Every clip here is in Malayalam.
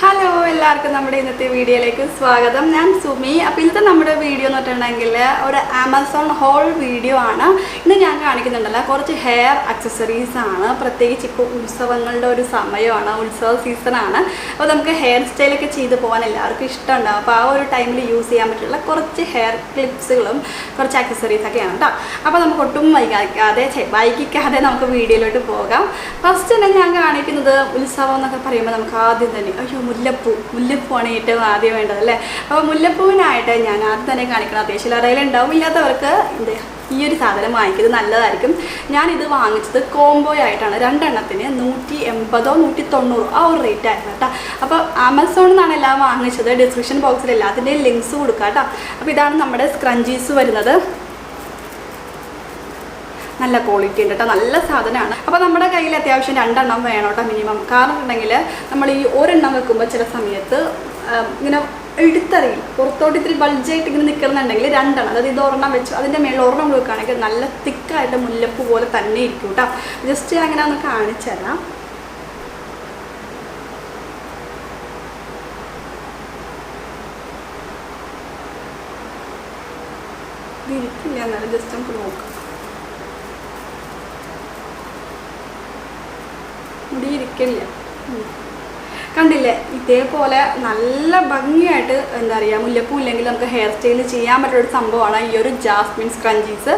ഹലോ എല്ലാവർക്കും നമ്മുടെ ഇന്നത്തെ വീഡിയോയിലേക്ക് സ്വാഗതം. ഞാൻ സുമി. അപ്പോൾ ഇന്നത്തെ നമ്മുടെ വീഡിയോ എന്ന് പറഞ്ഞിട്ടുണ്ടെങ്കിൽ ഒരു ആമസോൺ ഹോൾ വീഡിയോ ആണ്. ഇന്ന് ഞാൻ കാണിക്കുന്നുണ്ടല്ലോ കുറച്ച് ഹെയർ അക്സസറീസ് ആണ്. പ്രത്യേകിച്ച് ഇപ്പോൾ ഉത്സവങ്ങളുടെ ഒരു സമയമാണ്, ഉത്സവ സീസണാണ്. അപ്പോൾ നമുക്ക് ഹെയർ സ്റ്റൈലൊക്കെ ചെയ്ത് പോകാൻ എല്ലാവർക്കും ഇഷ്ടമുണ്ടാകും. അപ്പോൾ ആ ഒരു ടൈമിൽ യൂസ് ചെയ്യാൻ പറ്റുള്ള കുറച്ച് ഹെയർ ക്ലിപ്സുകളും കുറച്ച് അക്സസറീസൊക്കെയാണ് കേട്ടോ. അപ്പോൾ നമുക്ക് ഒട്ടും വൈകിക്കാതെ നമുക്ക് വീഡിയോയിലോട്ട് പോകാം. ഫസ്റ്റ് തന്നെ ഞാൻ കാണിക്കുന്നത് ഉത്സവം എന്നൊക്കെ പറയുമ്പോൾ നമുക്ക് ആദ്യം തന്നെ മുല്ലപ്പൂവാണ് ഏറ്റവും ആദ്യം വേണ്ടത് അല്ലേ. അപ്പോൾ മുല്ലപ്പൂവിനായിട്ട് ഞാൻ ആദ്യം തന്നെ കാണിക്കണം. അത്യാവശ്യം ഇടയിലുണ്ടാവും, ഇല്ലാത്തവർക്ക് ഈ ഒരു സാധനം വാങ്ങിക്കുന്നത് നല്ലതായിരിക്കും. ഞാനിത് വാങ്ങിച്ചത് കോംബോ ആയിട്ടാണ്. രണ്ടെണ്ണത്തിന് 180 190 ആ ഒരു റേറ്റ് ആയിരുന്നു കേട്ടോ. അപ്പോൾ ആമസോണിൽ നിന്നാണ് എല്ലാം വാങ്ങിച്ചത്. ഡിസ്ക്രിപ്ഷൻ ബോക്സിൽ എല്ലാത്തിൻ്റെയും ലിങ്ക്സ് കൊടുക്കാം കേട്ടോ. അപ്പോൾ ഇതാണ് നമ്മുടെ സ്ക്രഞ്ചീസ് വരുന്നത്. നല്ല ക്വാളിറ്റി ഉണ്ട് കേട്ടോ, നല്ല സാധനമാണ്. അപ്പോൾ നമ്മുടെ കയ്യിൽ അത്യാവശ്യം 2 എണ്ണം വേണം കേട്ടോ മിനിമം. കാരണം ഉണ്ടെങ്കിൽ നമ്മൾ ഈ ഒരെണ്ണം വെക്കുമ്പോൾ ചില സമയത്ത് ഇങ്ങനെ എടുത്തറിയില്ല, പുറത്തോട്ട് ഇത്തിരി ബൾജായിട്ട് ഇങ്ങനെ നിൽക്കുന്നുണ്ടെങ്കിൽ 2 എണ്ണം, അതായത് ഇത് ഒരെണ്ണം വെച്ചു അതിൻ്റെ മേളിൽ ഒരെണ്ണം വെക്കുകയാണെങ്കിൽ നല്ല തിക്കായിട്ട് മുല്ലപ്പൂ പോലെ തന്നെ ഇരിക്കും കേട്ടോ. ജസ്റ്റ് അങ്ങനെ ഒന്ന് കാണിച്ചു തരാം. ഇത് ഇരിക്കില്ല, എന്നാലും ജസ്റ്റ് നമുക്ക് നോക്കാം. മുടിയിരിക്കില്ല, കണ്ടില്ലേ? ഇതേപോലെ നല്ല ഭംഗിയായിട്ട് എന്താ പറയുക, മുല്ലപ്പൂ ഇല്ലെങ്കിൽ നമുക്ക് ഹെയർ സ്റ്റൈൽ ചെയ്യാൻ പറ്റുന്നൊരു സംഭവമാണ് ഈ ഒരു ജാസ്മിൻ സ്ക്രഞ്ചീസ്.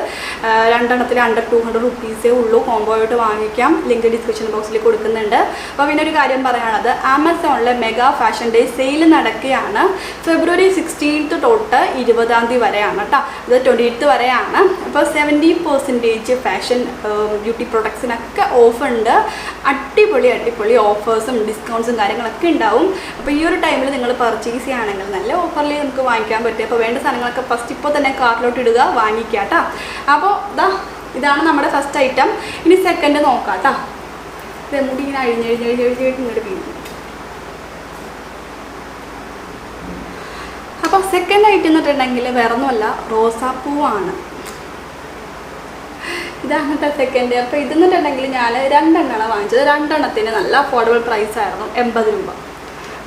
2 എണ്ണത്തിൽ അണ്ടർ 200 റുപ്പീസേ ഉള്ളൂ. കോംബോ ആയിട്ട് വാങ്ങിക്കാം. ലിങ്ക് ഡിസ്ക്രിപ്ഷൻ ബോക്സിൽ കൊടുക്കുന്നുണ്ട്. അപ്പോൾ പിന്നെ ഒരു കാര്യം പറയാനുള്ളത്, ആമസോണിലെ മെഗാ ഫാഷൻ ഡേ സെയിൽ നടക്കുകയാണ്. ഫെബ്രുവരി 16 തൊട്ട് 20 വരെയാണ് കേട്ടോ. ഇത് 28 വരെയാണ്. അപ്പോൾ 70% ഫാഷൻ ബ്യൂട്ടി പ്രൊഡക്ട്സിനൊക്കെ ഓഫ് ഉണ്ട്. അടിപൊളി ഓഫേഴ്സും ഡിസ്കൗണ്ട്സും കാര്യങ്ങളൊക്കെ ഉണ്ടാവും. അപ്പോൾ ഈ ഒരു ടൈമിൽ നിങ്ങൾ പർച്ചേസ് ചെയ്യുകയാണെങ്കിൽ നല്ല ഓഫറിൽ നമുക്ക് വാങ്ങിക്കാൻ പറ്റും. അപ്പോൾ വേണ്ട സാധനങ്ങളൊക്കെ ഫസ്റ്റ് ഇപ്പോൾ തന്നെ കാർട്ടിലോട്ട് ഇടുക, വാങ്ങിക്കുക കേട്ടോ. അപ്പോൾ ഇതാണ് നമ്മുടെ ഫസ്റ്റ് ഐറ്റം. ഇനി സെക്കൻഡ് നോക്കാം കേട്ടോ. ഇത് മുടി ഇങ്ങനെ അഴിഞ്ഞ് ഇങ്ങോട്ട് വീഴും. അപ്പോൾ സെക്കൻഡ് ഐറ്റം എന്ന് പറഞ്ഞിട്ടുണ്ടെങ്കിൽ വേറെ ഒന്നുമല്ല, റോസാപ്പൂവാണ്. ഇതാണ് സെക്കൻഡ്. അപ്പോൾ ഇതെന്ന് പറഞ്ഞിട്ടുണ്ടെങ്കിൽ ഞാൻ 2 എണ്ണമാണ് വാങ്ങിച്ചത്. 2 എണ്ണത്തിന് നല്ല അഫോർഡബിൾ പ്രൈസ് ആയിരുന്നു, 80 രൂപ.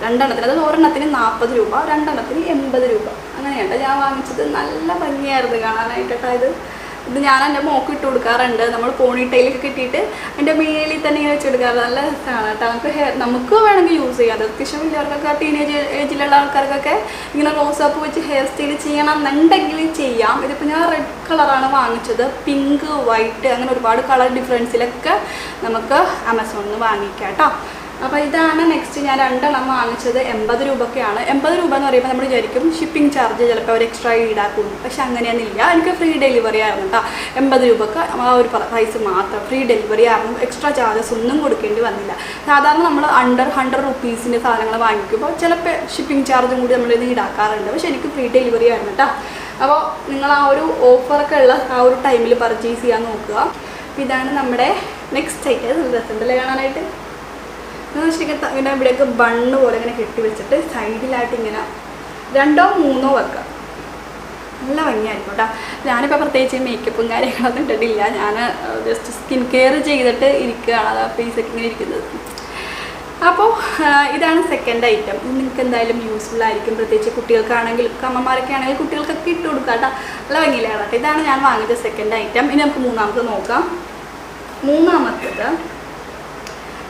2 എണ്ണത്തിന്, അതായത് ഒരെണ്ണത്തിന് 40 രൂപ, 2 എണ്ണത്തിന് 80 രൂപ. അങ്ങനെയാണ് ഞാൻ വാങ്ങിച്ചത്. നല്ല ഭംഗിയായിരുന്നു കാണാനായിട്ട് കേട്ടോ. ഇത് ഞാൻ എൻ്റെ മോക്ക് ഇട്ട് കൊടുക്കാറുണ്ട്. നമ്മൾ പോണിട്ടയിലൊക്കെ കിട്ടിയിട്ട് എൻ്റെ മേലിൽ തന്നെ ഇങ്ങനെ വെച്ചെടുക്കാറ്. നല്ല രസമാണ് കേട്ടോ. നമുക്ക് വേണമെങ്കിൽ യൂസ് ചെയ്യാം. അത്യാവശ്യം വലിയവർക്കൊക്കെ, ടീനേജ് ഏജിലുള്ള ആൾക്കാർക്കൊക്കെ ഇങ്ങനെ റോസാപ്പ് വെച്ച് ഹെയർ സ്റ്റൈൽ ചെയ്യണം എന്നുണ്ടെങ്കിൽ ചെയ്യാം. ഇതിപ്പോൾ ഞാൻ റെഡ് കളറാണ് വാങ്ങിച്ചത്. പിങ്ക്, വൈറ്റ് അങ്ങനെ ഒരുപാട് കളർ ഡിഫറൻസിലൊക്കെ നമുക്ക് ആമസോണിൽ നിന്ന് വാങ്ങിക്കാം കേട്ടോ. അപ്പോൾ ഇതാണ് നെക്സ്റ്റ്. ഞാൻ 2 എണ്ണം വാങ്ങിച്ചത് 80 രൂപയ്ക്കാണ്. 80 രൂപ എന്ന് പറയുമ്പോൾ നമ്മൾ വിചാരിക്കും ഷിപ്പിംഗ് ചാർജ് ചിലപ്പോൾ അവർ എക്സ്ട്രാ ഈടാക്കുന്നു. പക്ഷെ അങ്ങനെയൊന്നുമില്ല. എനിക്ക് ഫ്രീ ഡെലിവറി ആയിരുന്നു കേട്ടോ. 80 രൂപക്ക് ആ ഒരു പ്രൈസ് മാത്രം ഫ്രീ ഡെലിവറി ആയിരുന്നു. എക്സ്ട്രാ ചാർജസ് ഒന്നും കൊടുക്കേണ്ടി വന്നില്ല. സാധാരണ നമ്മൾ അണ്ടർ 100 റുപ്പീസിൻ്റെ സാധനങ്ങൾ വാങ്ങിക്കുമ്പോൾ ചിലപ്പോൾ ഷിപ്പിംഗ് ചാർജും കൂടി നമ്മളിത് ഈടാക്കാറുണ്ട്. പക്ഷെ എനിക്ക് ഫ്രീ ഡെലിവറി ആയിരുന്നു കേട്ടോ. അപ്പോൾ നിങ്ങൾ ആ ഒരു ഓഫറൊക്കെ ഉള്ള ആ ഒരു ടൈമിൽ പർച്ചേസ് ചെയ്യാൻ നോക്കുക. അപ്പോൾ ഇതാണ് നമ്മുടെ നെക്സ്റ്റ് ഐറ്റം. നല്ല രസമുണ്ടല്ലേ കാണാനായിട്ട്. എന്ന് വെച്ചിട്ടുണ്ടെങ്കിൽ ഇങ്ങനെ ഇവിടെയൊക്കെ ബണ്ണ് പോലെ ഇങ്ങനെ കെട്ടി വെച്ചിട്ട് സൈഡിലായിട്ട് ഇങ്ങനെ 2 or 3 വെക്കുക. നല്ല ഭംഗിയായിരിക്കും കേട്ടോ. ഞാനിപ്പോൾ പ്രത്യേകിച്ച് മേക്കപ്പും കാര്യങ്ങളൊന്നും ഇട്ടിട്ടില്ല. ഞാൻ ജസ്റ്റ് സ്കിൻ കെയർ ചെയ്തിട്ട് ഇരിക്കുകയാണ്. അത് ഫേസൊക്കെ ഇങ്ങനെ ഇരിക്കുന്നത്. അപ്പോൾ ഇതാണ് സെക്കൻഡ് ഐറ്റം. ഇത് നിങ്ങൾക്ക് എന്തായാലും യൂസ്ഫുൾ ആയിരിക്കും. പ്രത്യേകിച്ച് കുട്ടികൾക്കാണെങ്കിൽ, അമ്മമാരൊക്കെ ആണെങ്കിൽ കുട്ടികൾക്കൊക്കെ ഇട്ട് കൊടുക്കുക കേട്ടോ. നല്ല ഭംഗിയിലാണ് കേട്ടോ. ഇതാണ് ഞാൻ വാങ്ങിച്ച സെക്കൻഡ് ഐറ്റം. ഇനി നമുക്ക് മൂന്നാമത് നോക്കാം. മൂന്നാമത്തേത്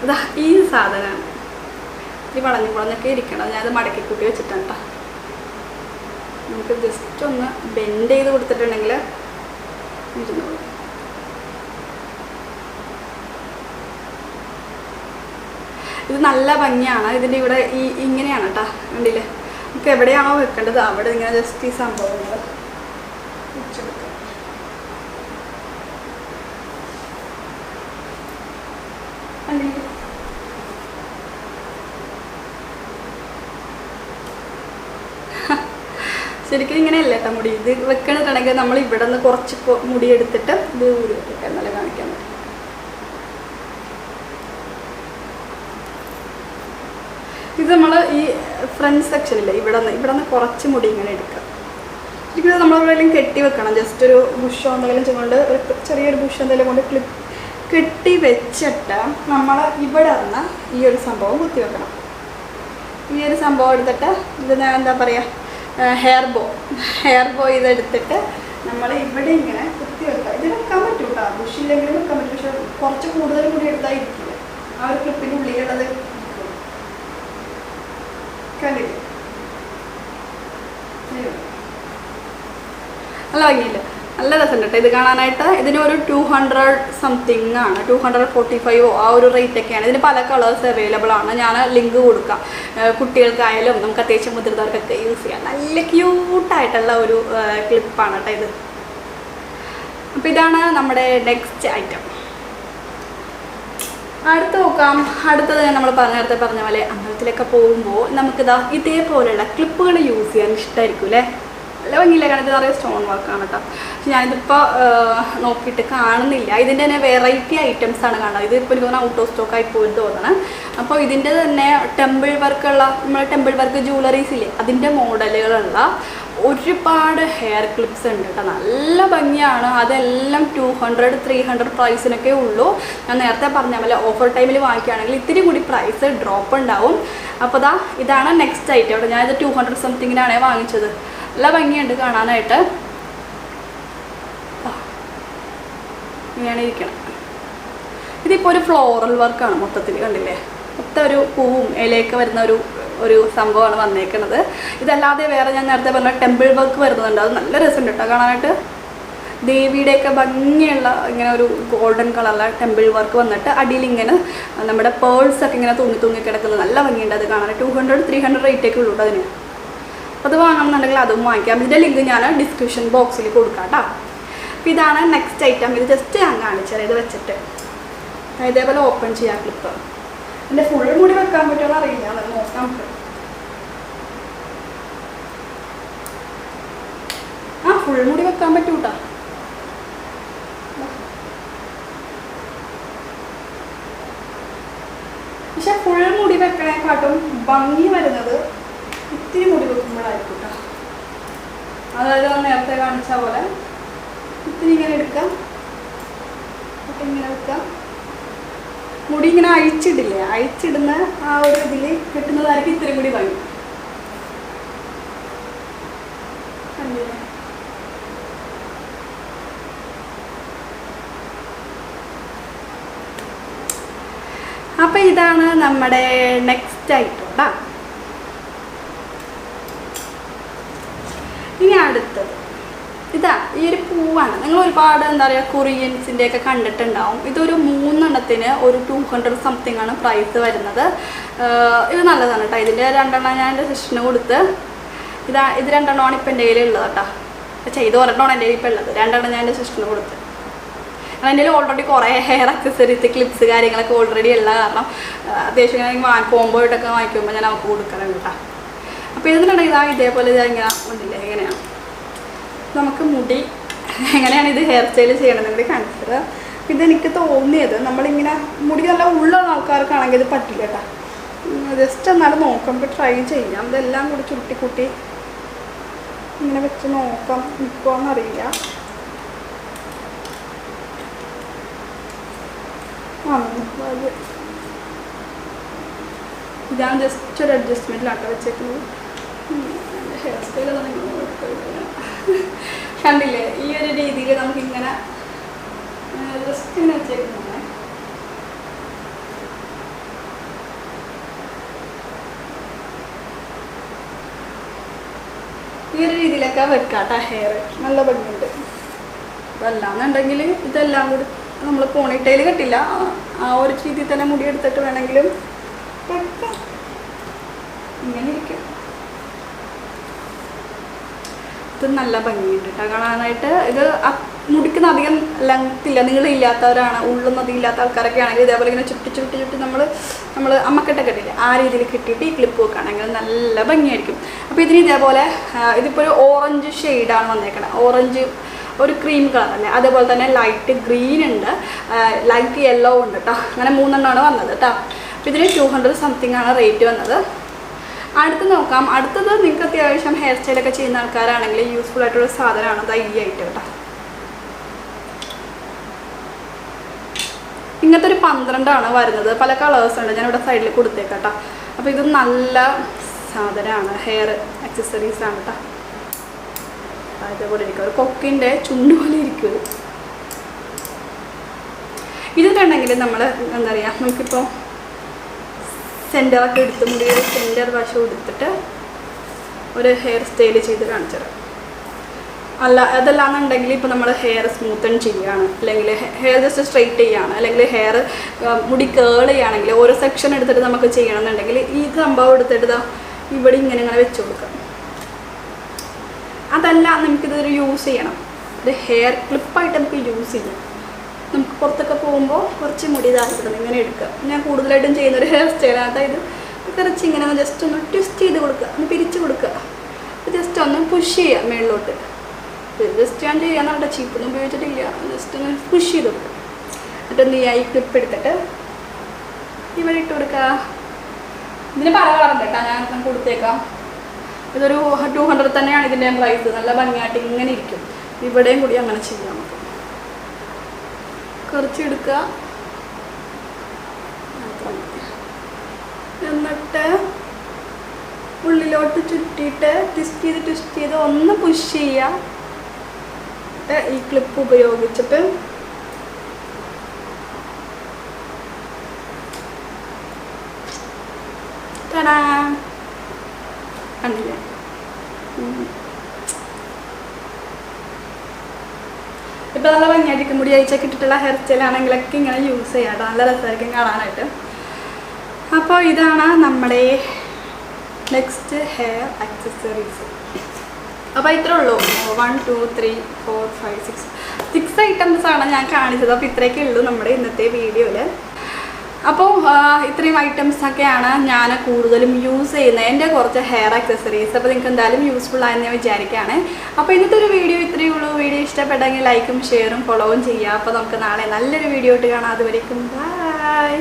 ഇതാ ഈ സാധനമാണ്. ഈ വളഞ്ഞൊക്കെ ഇരിക്കണം. ഞാനത് മടക്കി കൂട്ടി വെച്ചിട്ടാണ് കേട്ടോ. നമുക്ക് ജസ്റ്റ് ഒന്ന് ബെൻഡ് ചെയ്ത് കൊടുത്തിട്ടുണ്ടെങ്കിൽ ഇരുന്നോളൂ. ഇത് നല്ല ഭംഗിയാണ്. ഇതിൻ്റെ ഇവിടെ ഇങ്ങനെയാണ് കേട്ടോ. കണ്ടില്ലേ? നമുക്ക് എവിടെയാണോ വെക്കേണ്ടത് അവിടെ ഇങ്ങനെ ജസ്റ്റ് ഈ സംഭവങ്ങൾ വെച്ചെടുക്കുക. ശരിക്കും ഇങ്ങനെയല്ല കേട്ടോ മുടി. ഇത് വെക്കണിട്ടുണ്ടെങ്കിൽ നമ്മൾ ഇവിടെ നിന്ന് കുറച്ച് മുടി എടുത്തിട്ട് ഇത് ഊരി വെക്കാം. എന്നാലേ കാണിക്കാൻ പറ്റും. ഇത് നമ്മൾ ഈ ഫ്രണ്ട് സെക്ഷനില്ലേ, ഇവിടെ നിന്ന് കുറച്ച് മുടി ഇങ്ങനെ എടുക്കുക. ശരിക്കും നമ്മളെവിടെയെങ്കിലും കെട്ടി വെക്കണം. ജസ്റ്റ് ഒരു ബുഷോ എന്തെങ്കിലും കൊണ്ട്, ഒരു ചെറിയൊരു ബുഷ് എന്തെങ്കിലും കൊണ്ട് കെട്ടി വെച്ചിട്ട് നമ്മൾ ഇവിടെ നിന്ന് ഈ ഒരു സംഭവം കുത്തി വെക്കണം. ഈ ഒരു സംഭവം എടുത്തിട്ട് ഇത് ഞാൻ എന്താ പറയുക ഹെയർ ബോ ഇതെടുത്തിട്ട് നമ്മൾ ഇവിടെ ഇങ്ങനെ കുത്തി വെക്കുക. ഇത് വെക്കാൻ പറ്റും കേട്ടോ, ബുഷില്ലെങ്കിലും വെക്കാൻ പറ്റും. പക്ഷെ കുറച്ച് കൂടുതൽ കൂടി എടുത്തായിരിക്കില്ല ആ ഒരു ക്ലിപ്പിൻ്റെ ഉള്ളിലുള്ളത്. കണ്ടില്ലേ നല്ല ഭംഗിയില്ല, നല്ല രസമുണ്ട് കേട്ടോ ഇത് കാണാനായിട്ട്. ഇതിന് ഒരു 200 സംതിങ് ആണ്, 245 ആ ഒരു റേറ്റ് ഒക്കെയാണ്. ഇതിന് പല കളേഴ്സ് അവൈലബിൾ ആണ്. ഞാൻ ലിങ്ക് കൊടുക്കാം. കുട്ടികൾക്കായാലും നമുക്ക് അത്യാവശ്യം മുതിർന്നവർക്കൊക്കെ യൂസ് ചെയ്യാം. നല്ല ക്യൂട്ടായിട്ടുള്ള ഒരു ക്ലിപ്പാണ് കേട്ടോ ഇത്. അപ്പോൾ ഇതാണ് നമ്മുടെ നെക്സ്റ്റ് ഐറ്റം. അടുത്ത് നോക്കാം. അടുത്തത് നമ്മൾ നേരത്തെ പറഞ്ഞ പോലെ അമ്പലത്തിലൊക്കെ പോകുമ്പോൾ നമുക്കിതാ ഇതേപോലെയുള്ള ക്ലിപ്പുകൾ യൂസ് ചെയ്യാൻ ഇഷ്ടമായിരിക്കും അല്ലേ. നല്ല ഭംഗിയില്ല, കാരണം ഇത് നിറയെ സ്റ്റോൺ വർക്കാണ് കേട്ടോ. പക്ഷെ ഞാനിതിപ്പോൾ നോക്കിയിട്ട് കാണുന്നില്ല. ഇതിൻ്റെ തന്നെ വെറൈറ്റി ഐറ്റംസ് ആണ് കാണുന്നത്. ഇതിപ്പോൾ എനിക്ക് തോന്നുന്നു ഔട്ട് ഓഫ് സ്റ്റോക്ക് ആയി പോയി തോന്നണം. അപ്പോൾ ഇതിൻ്റെ തന്നെ ടെമ്പിൾ വർക്കുള്ള നമ്മൾ ടെമ്പിൾ വർക്ക് ജ്വല്ലറീസ് ഇല്ലേ, അതിൻ്റെ മോഡലുകളുള്ള ഒരുപാട് ഹെയർ ക്ലിപ്സ് ഉണ്ട് കേട്ടോ. നല്ല ഭംഗിയാണ്. അതെല്ലാം 200-300 പ്രൈസിനൊക്കെ ഉള്ളൂ. ഞാൻ നേരത്തെ പറഞ്ഞ പോലെ ഓഫർ ടൈമിൽ വാങ്ങിക്കുകയാണെങ്കിൽ ഇത്തിരി കൂടി പ്രൈസ് ഡ്രോപ്പ് ഉണ്ടാവും. അപ്പോൾ ഇതാണ് നെക്സ്റ്റ് ഐറ്റം കേട്ടോ. ഞാനിത് 200 സംതിങ്ങിനാണ് വാങ്ങിച്ചത്. നല്ല ഭംഗിയുണ്ട് കാണാനായിട്ട്. ഇങ്ങനെയാണ് ഇരിക്കണം. ഇതിപ്പോൾ ഒരു ഫ്ലോറൽ വർക്കാണ് മൊത്തത്തിൽ, കണ്ടില്ലേ. മൊത്തം ഒരു പൂവും ഇലയൊക്കെ വരുന്ന ഒരു സംഭവമാണ് വന്നേക്കുന്നത്. ഇതല്ലാതെ വേറെ ഞാൻ നേരത്തെ പറഞ്ഞ ടെമ്പിൾ വർക്ക് വരുന്നുണ്ട്. അത് നല്ല രസമുണ്ട് കേട്ടോ കാണാനായിട്ട്. ദേവിയുടെയൊക്കെ ഭംഗിയുള്ള ഇങ്ങനെ ഒരു ഗോൾഡൻ കളറിലെ ടെമ്പിൾ വർക്ക് വന്നിട്ട് അടിയിൽ ഇങ്ങനെ നമ്മുടെ പേൾസൊക്കെ ഇങ്ങനെ തൂങ്ങി കിടക്കുന്നത് നല്ല ഭംഗിയുണ്ട് അത് കാണാൻ. 200-300 റേറ്റൊക്കെ ഉള്ളൂ അതിന്. അപ്പോൾ അത് വാങ്ങണമെന്നുണ്ടെങ്കിൽ അതും വാങ്ങിക്കാം. ഇതിൻ്റെ ലിങ്ക് ഞാൻ ഡിസ്ക്രിപ്ഷൻ ബോക്സിൽ കൊടുക്കാം കേട്ടോ. അപ്പോൾ ഇതാണ് നെക്സ്റ്റ് ഐറ്റം. ഇത് ജസ്റ്റ് ഞാൻ കാണിച്ചാൽ ഇത് വെച്ചിട്ട് ഇതേപോലെ ഓപ്പൺ ചെയ്യാം ക്ലിപ്പ്. എൻ്റെ ഫുൾ മുടി വെക്കാൻ പറ്റുമെന്ന് അറിയില്ല, അത് നോക്കാം. ഫുൾ മുടി വെക്കാൻ പറ്റും കേട്ടോ. പക്ഷെ ഫുൾ മുടി വെക്കണേക്കാട്ടും ഭംഗി വരുന്നത് ഇത്തിരി മുടി വെക്കുമ്പോഴായിരിക്കും കേട്ടോ. അതായത് നേരത്തെ കാണിച്ച പോലെ ഇത്തിരി ഇങ്ങനെ എടുക്കാം, ഇങ്ങനെ വെക്കാം. മുടി ഇങ്ങനെ അഴിച്ചിടില്ലേ, അഴിച്ചിടുന്ന ആ ഒരു ഇതിൽ കിട്ടുന്നതായിരിക്കും ഇത്തിരി കൂടി ഭംഗി. അപ്പം ഇതാണ് നമ്മുടെ നെക്സ്റ്റ് ഐറ്റം കേട്ടോ. ഇനി അടുത്തത് ഈ ഒരു പൂവാണ്. നിങ്ങൾ ഒരുപാട് എന്താ പറയുക കൊറിയൻസിൻ്റെ ഒക്കെ കണ്ടിട്ടുണ്ടാവും. ഇതൊരു 3 എണ്ണത്തിന് ഒരു 200 സംതിങ് ആണ് പ്രൈസ് വരുന്നത്. ഇത് നല്ലതാണ് കേട്ടോ. ഇതിൻ്റെ 2 എണ്ണം ഞാൻ എൻ്റെ സിസ്റ്ററിന് കൊടുത്ത്. ഇത് 2 എണ്ണമാണ് ഇപ്പം എൻ്റെ കയ്യിലുള്ളത് കേട്ടോ. പക്ഷേ ഇത് 1 എണ്ണമാണ് എൻ്റെ കയ്യിൽ ഇപ്പം ഉള്ളത്. 2 എണ്ണം ഞാൻ എൻ്റെ സിസ്റ്ററിന് കൊടുത്ത്. എൻ്റെ കയ്യിൽ ഓൾറെഡി കുറേ ഹെയർ അക്സസറീസ് ക്ലിപ്സ് കാര്യങ്ങളൊക്കെ ഓൾറെഡി ഉള്ള കാരണം അത്യാവശ്യം ഞാൻ കോംബോ ആയിട്ടൊക്കെ വാങ്ങിക്കുമ്പോൾ ഞാൻ അവർക്ക് കൊടുക്കാറുണ്ട് കേട്ടോ. അപ്പോൾ ഇതിനുണ്ടെങ്കിൽ ഇതേപോലെ ഇങ്ങനെ ഉണ്ടല്ലേ, എങ്ങനെയാണ് നമുക്ക് മുടി എങ്ങനെയാണ് ഇത് ഹെയർ സ്റ്റൈൽ ചെയ്യണമെന്ന് കൂടി കാണിച്ചത്. ഇതെനിക്ക് തോന്നിയത് നമ്മളിങ്ങനെ മുടി നല്ല ഉള്ള ആൾക്കാർക്കാണെങ്കിൽ ഇത് പറ്റില്ല കേട്ടോ. ജസ്റ്റ് എന്നാലും നോക്കുമ്പോൾ ട്രൈ ചെയ്യാം. ഇതെല്ലാം കൂടി ചുരുട്ടിക്കുട്ടി ഇങ്ങനെ വെച്ച് നോക്കാം, നിൽക്കുമോയെന്നറിയില്ല. ഇതാണ് ജസ്റ്റ് ഒരു അഡ്ജസ്റ്റ്മെൻറ്റിലാട്ടോ വെച്ചേക്കുന്നത്. ഹെയർ സ്റ്റൈൽ കണ്ടില്ലേ, ഈ ഒരു രീതിയിൽ നമുക്കിങ്ങനെ ജസ്റ്റ് ഇങ്ങനെ വെച്ചേക്കുന്നത്. ഈ ഒരു രീതിയിലൊക്കെ വെക്കാട്ടോ ഹെയർ. നല്ല ഭംഗിയുണ്ട്. അതല്ലാന്നുണ്ടെങ്കിൽ ഇതെല്ലാം കൂടി നമ്മൾ പോണിട്ടയിൽ കെട്ടില്ല, ആ ഒരു രീതിയിൽ തന്നെ മുടി എടുത്തിട്ട് വേണമെങ്കിലും വെക്കാം. ഇങ്ങനെ ഇരിക്കും. ഇത് നല്ല ഭംഗിയുണ്ട് കേട്ടോ കാണാനായിട്ട്. ഇത് മുടിക്കുന്ന അധികം ലെങ്ത് ഇല്ല, നീളമില്ലാത്തവരാണ്, ഉള്ളൊന്നും അധികം ഇല്ലാത്ത ആൾക്കാരൊക്കെ ആണെങ്കിൽ ഇതേപോലെ ഇങ്ങനെ ചുറ്റി നമ്മൾ അമ്മക്കെട്ടൊക്കെ ഇട്ടില്ലേ ആ രീതിയിൽ കിട്ടിയിട്ട് ഈ ക്ലിപ്പ് വെക്കുകയാണെങ്കിൽ നല്ല ഭംഗിയായിരിക്കും. അപ്പോൾ ഇതിന് ഇതേപോലെ ഇതിപ്പോൾ ഒരു ഓറഞ്ച് ഷെയ്ഡാണ് വന്നേക്കണം. ഓറഞ്ച് ഒരു ക്രീം കളർ അല്ലേ, അതേപോലെ തന്നെ ലൈറ്റ് ഗ്രീൻ ഉണ്ട്, ലൈറ്റ് യെല്ലോ ഉണ്ട് കേട്ടോ. അങ്ങനെ 3 എണ്ണമാണ് വന്നത് കേട്ടോ. അപ്പോൾ ഇതിന് 200 സംതിങ് ആണ് റേറ്റ് വന്നത്. അടുത്ത് നോക്കാം. അടുത്തത് നിങ്ങൾക്ക് അത്യാവശ്യം ഹെയർ സ്റ്റൈലൊക്കെ ചെയ്യുന്ന ആൾക്കാരാണെങ്കിൽ യൂസ്ഫുൾ ആയിട്ടുള്ള സാധനമാണ് അത് ഈ ഐറ്റം കേട്ടോ. ഇങ്ങനത്തെ ഒരു 12 ആണ് വരുന്നത്. പല കളേഴ്സ് ഉണ്ട്, ഞാനിവിടെ സൈഡിൽ കൊടുത്തേക്കാം കേട്ടോ. അപ്പോൾ ഇത് നല്ല സാധനമാണ്, ഹെയർ ആക്സസറീസാണ് കേട്ടോ. അതേപോലെ ഇരിക്കും, ഒരു കൊക്കിൻ്റെ ചുണ്ട് പോലെ ഇരിക്കും ഇതിട്ടുണ്ടെങ്കിൽ. നമ്മൾ എന്താ പറയുക, നമുക്കിപ്പോൾ സെൻറ്ററൊക്കെ എടുത്ത് മുടിയുടെ സെൻറ്റർ വശം എടുത്തിട്ട് ഒരു ഹെയർ സ്റ്റൈൽ ചെയ്ത് കാണിച്ചത്. അതല്ലാന്നുണ്ടെങ്കിൽ ഇപ്പോൾ നമ്മൾ ഹെയർ സ്മൂത്തൺ ചെയ്യുകയാണ്, അല്ലെങ്കിൽ ഹെയർ ജസ്റ്റ് സ്ട്രെയിറ്റ് ചെയ്യുകയാണ്, അല്ലെങ്കിൽ ഹെയർ മുടി കേൾ ചെയ്യുകയാണെങ്കിൽ ഓരോ സെക്ഷൻ എടുത്തിട്ട് നമുക്ക് ചെയ്യണമെന്നുണ്ടെങ്കിൽ ഈ സംഭവം എടുത്തിട്ട് ഇവിടെ ഇങ്ങനെ വെച്ച് കൊടുക്കാം. അതല്ല നമുക്കിതൊരു യൂസ് ചെയ്യണം, ഒരു ഹെയർ ക്ലിപ്പായിട്ട് നമുക്ക് യൂസ് ചെയ്യാം. നമുക്ക് പുറത്തൊക്കെ പോകുമ്പോൾ കുറച്ച് മുടി ഇതാക്കിയിട്ടുണ്ട് ഇങ്ങനെ എടുക്കുക. ഞാൻ കൂടുതലായിട്ടും ചെയ്യുന്നൊരു ഹെയർ സ്റ്റൈലാണ്. അതായത് കുറച്ച് ഇങ്ങനെ ജസ്റ്റ് ഒന്ന് ട്വിസ്റ്റ് ചെയ്ത് കൊടുക്കുക, ഒന്ന് പിരിച്ച് കൊടുക്കുക, ജസ്റ്റ് ഒന്ന് പുഷ് ചെയ്യുക മേളിലോട്ട്. ജസ്റ്റ് ഞാൻ ചെയ്യാൻ അവിടെ ചീപ്പൊന്നും ഉപയോഗിച്ചിട്ടില്ല, ജസ്റ്റ് ഒന്ന് പുഷ് ചെയ്ത് കൊടുക്കുക. എന്നിട്ട് എന്ത് ചെയ്യുക, ഈ ക്ലിപ്പ് എടുത്തിട്ട് ഇവിടെ ഇട്ട് കൊടുക്കുക. ഇതിന് പല കളറുണ്ട് കേട്ടോ, ഞാൻ കൊടുത്തേക്കാം. ഇതൊരു 200 തന്നെയാണ് ഇതിൻ്റെ പ്രൈസ്. നല്ല ഭംഗിയായിട്ട് ഇങ്ങനെ ഇരിക്കും. ഇവിടെയും കൂടി അങ്ങനെ ചെയ്യാം. നമുക്ക് കുറച്ചെടുക്കുക, എന്നിട്ട് ഉള്ളിലോട്ട് ചുറ്റിയിട്ട് ട്വിസ്റ്റ് ചെയ്ത് ഒന്ന് പുഷ് ചെയ്യുക. ഈ ക്ലിപ്പ് ഉപയോഗിച്ചിട്ട് കണ്ടില്ലേ, ഇപ്പോൾ നല്ല ഭംഗിയായിരിക്കും. മുടി അയച്ചൊക്കെ ഇട്ടിട്ടുള്ള ഹെയർ സ്റ്റൈലാണെങ്കിലൊക്കെ ഇങ്ങനെ യൂസ് ചെയ്യാം, നല്ല രസമായിരിക്കും കാണാനായിട്ട്. അപ്പോൾ ഇതാണ് നമ്മുടെ നെക്സ്റ്റ് ഹെയർ ആക്സസറീസ്. അപ്പോൾ ഇത്രേ ഉള്ളൂ. 1 2 3 4 5 6 ഐറ്റംസാണ് ഞാൻ കാണിച്ചത്. അപ്പോൾ ഇത്രയൊക്കെ ഉള്ളൂ നമ്മുടെ ഇന്നത്തെ വീഡിയോയിൽ. അപ്പോൾ ഇത്രയും ഐറ്റംസൊക്കെയാണ് ഞാൻ കൂടുതലും യൂസ് ചെയ്യുന്നത്, എൻ്റെ കുറച്ച് ഹെയർ ആക്സസറീസ്. അപ്പോൾ നിങ്ങൾക്ക് എന്തായാലും യൂസ്ഫുൾ ആയെന്ന് ഞാൻ വിചാരിക്കുകയാണ്. അപ്പോൾ ഇന്നത്തെ ഒരു വീഡിയോ ഇത്രയേ ഉള്ളൂ. വീഡിയോ ഇഷ്ടപ്പെട്ടെങ്കിൽ ലൈക്കും ഷെയറും ഫോളോവും ചെയ്യുക. അപ്പോൾ നമുക്ക് നാളെ നല്ലൊരു വീഡിയോ ഇട്ട് കാണാം. അതുവരേക്കും ബൈ.